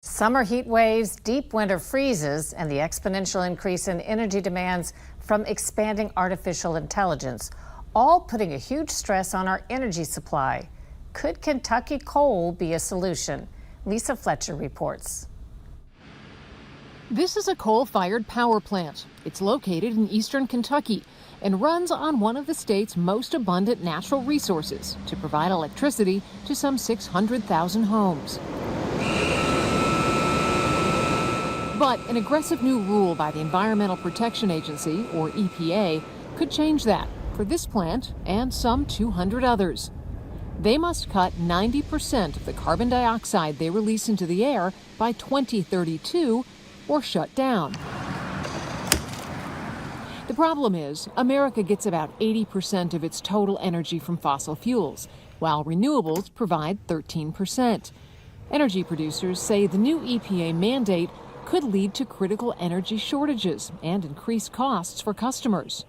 Summer heat waves, deep winter freezes, and the exponential increase in energy demands from expanding artificial intelligence, all putting a huge stress on our energy supply. Could Kentucky coal be a solution? Lisa Fletcher reports. This is a coal-fired power plant. It's located in eastern Kentucky and runs on one of the state's most abundant natural resources to provide electricity to some 600,000 homes. But an aggressive new rule by the Environmental Protection Agency, or EPA, could change that for this plant and some 200 others. They must cut 90% of the carbon dioxide they release into the air by 2032 or shut down. The problem is, America gets about 80% of its total energy from fossil fuels, while renewables provide 13%. Energy producers say the new EPA mandate could lead to critical energy shortages and increased costs for customers.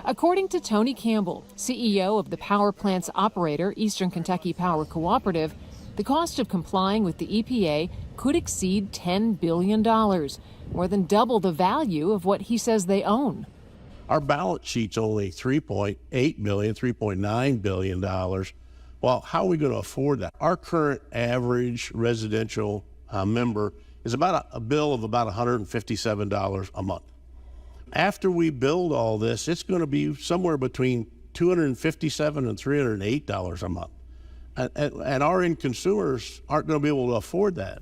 According to Tony Campbell, CEO of the power plant's operator, Eastern Kentucky Power Cooperative, the cost of complying with the EPA could exceed $10 billion, more than double the value of what he says they own. Our balance sheet's only $3.8 billion, $3.9 billion. Well, how are we going to afford that? Our current average residential member is about a bill of about $157 a month. After we build all this, it's going to be somewhere between $257 and $308 a month. And our end consumers aren't going to be able to afford that.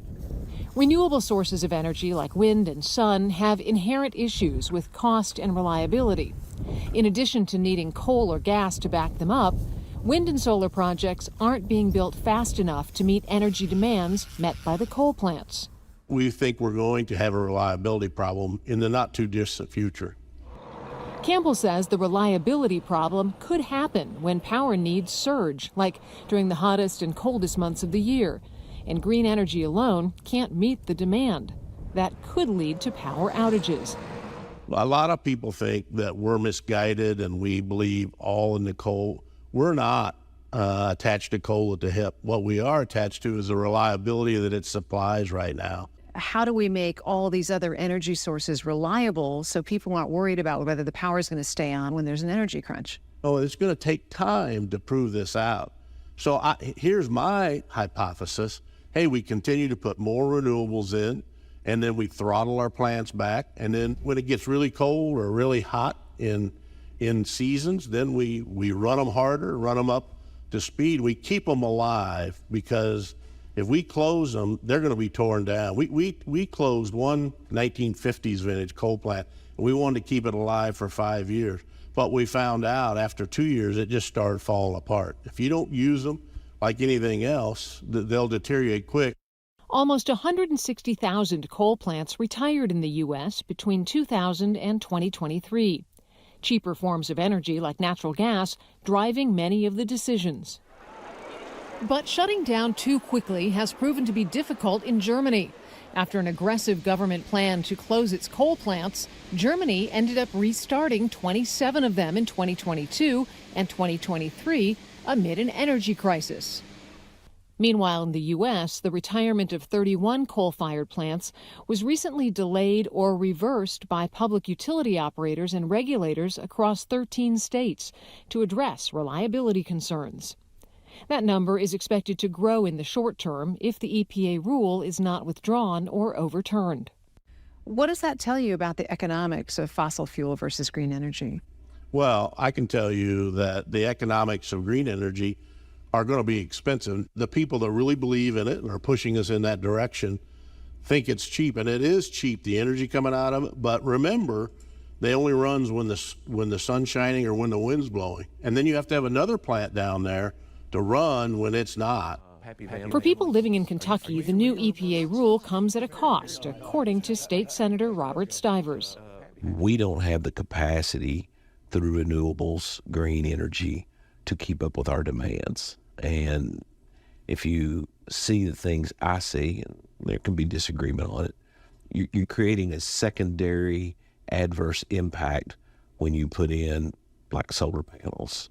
Renewable sources of energy like wind and sun have inherent issues with cost and reliability. In addition to needing coal or gas to back them up, wind and solar projects aren't being built fast enough to meet energy demands met by the coal plants. We think we're going to have a reliability problem in the not too distant future. Campbell says the reliability problem could happen when power needs surge, like during the hottest and coldest months of the year. And green energy alone can't meet the demand. That could lead to power outages. A lot of people think that we're misguided and we believe all in the coal. We're not attached to coal at the hip. What we are attached to is the reliability that it supplies right now. How do we make all these other energy sources reliable so people aren't worried about whether the power is going to stay on when there's an energy crunch? Oh, it's going to take time to prove this out. So here's my hypothesis. Hey, we continue to put more renewables in, and then we throttle our plants back. And then when it gets really cold or really hot in seasons, then we run them harder, run them up to speed. We keep them alive, because if we close them, they're going to be torn down. We closed one 1950s vintage coal plant, and we wanted to keep it alive for 5 years. But we found out after 2 years, it just started falling apart. If you don't use them like anything else, they'll deteriorate quick. Almost 160,000 coal plants retired in the U.S. between 2000 and 2023. Cheaper forms of energy like natural gas driving many of the decisions. But shutting down too quickly has proven to be difficult in Germany. After an aggressive government plan to close its coal plants, Germany ended up restarting 27 of them in 2022 and 2023 amid an energy crisis. Meanwhile, in the U.S., the retirement of 31 coal-fired plants was recently delayed or reversed by public utility operators and regulators across 13 states to address reliability concerns. That number is expected to grow in the short term if the EPA rule is not withdrawn or overturned. What does that tell you about the economics of fossil fuel versus green energy? Well, I can tell you that the economics of green energy are going to be expensive. The people that really believe in it and are pushing us in that direction think it's cheap, and it is cheap, the energy coming out of it. But remember, they only runs when the sun's shining or when the wind's blowing. And then you have to have another plant down there to run when it's not. For people living in Kentucky, the new EPA rule comes at a cost, according to State Senator Robert Stivers. We don't have the capacity through renewables, green energy, to keep up with our demands. And if you see the things I see, and there can be disagreement on it, you're creating a secondary adverse impact when you put in like solar panels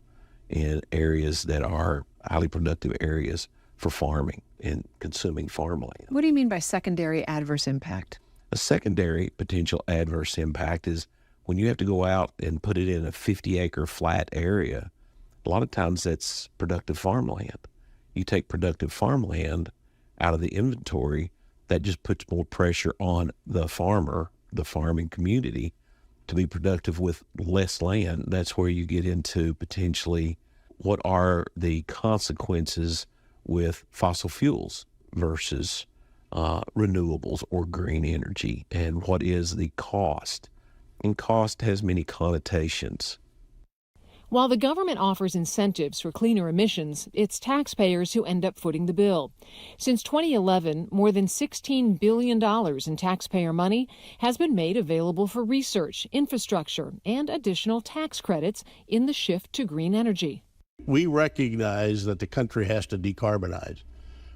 in areas that are highly productive areas for farming. in consuming farmland. What do you mean by secondary adverse impact? A secondary potential adverse impact is when you have to go out and put it in a 50-acre flat area. A lot of times that's productive farmland. You take productive farmland out of the inventory, that just puts more pressure on the farmer, the farming community, to be productive with less land. That's where you get into potentially what are the consequences with fossil fuels versus renewables or green energy, and what is the cost. And cost has many connotations. While the government offers incentives for cleaner emissions, it's taxpayers who end up footing the bill. Since 2011, more than $16 billion in taxpayer money has been made available for research, infrastructure, and additional tax credits in the shift to green energy. We recognize that the country has to decarbonize.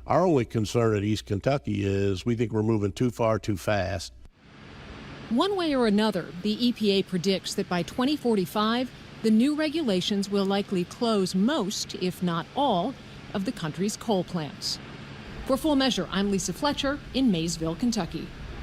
Our only concern at East Kentucky is we think we're moving too far too fast. One way or another, the EPA predicts that by 2045, the new regulations will likely close most, if not all, of the country's coal plants. For Full Measure, I'm Lisa Fletcher in Maysville, Kentucky.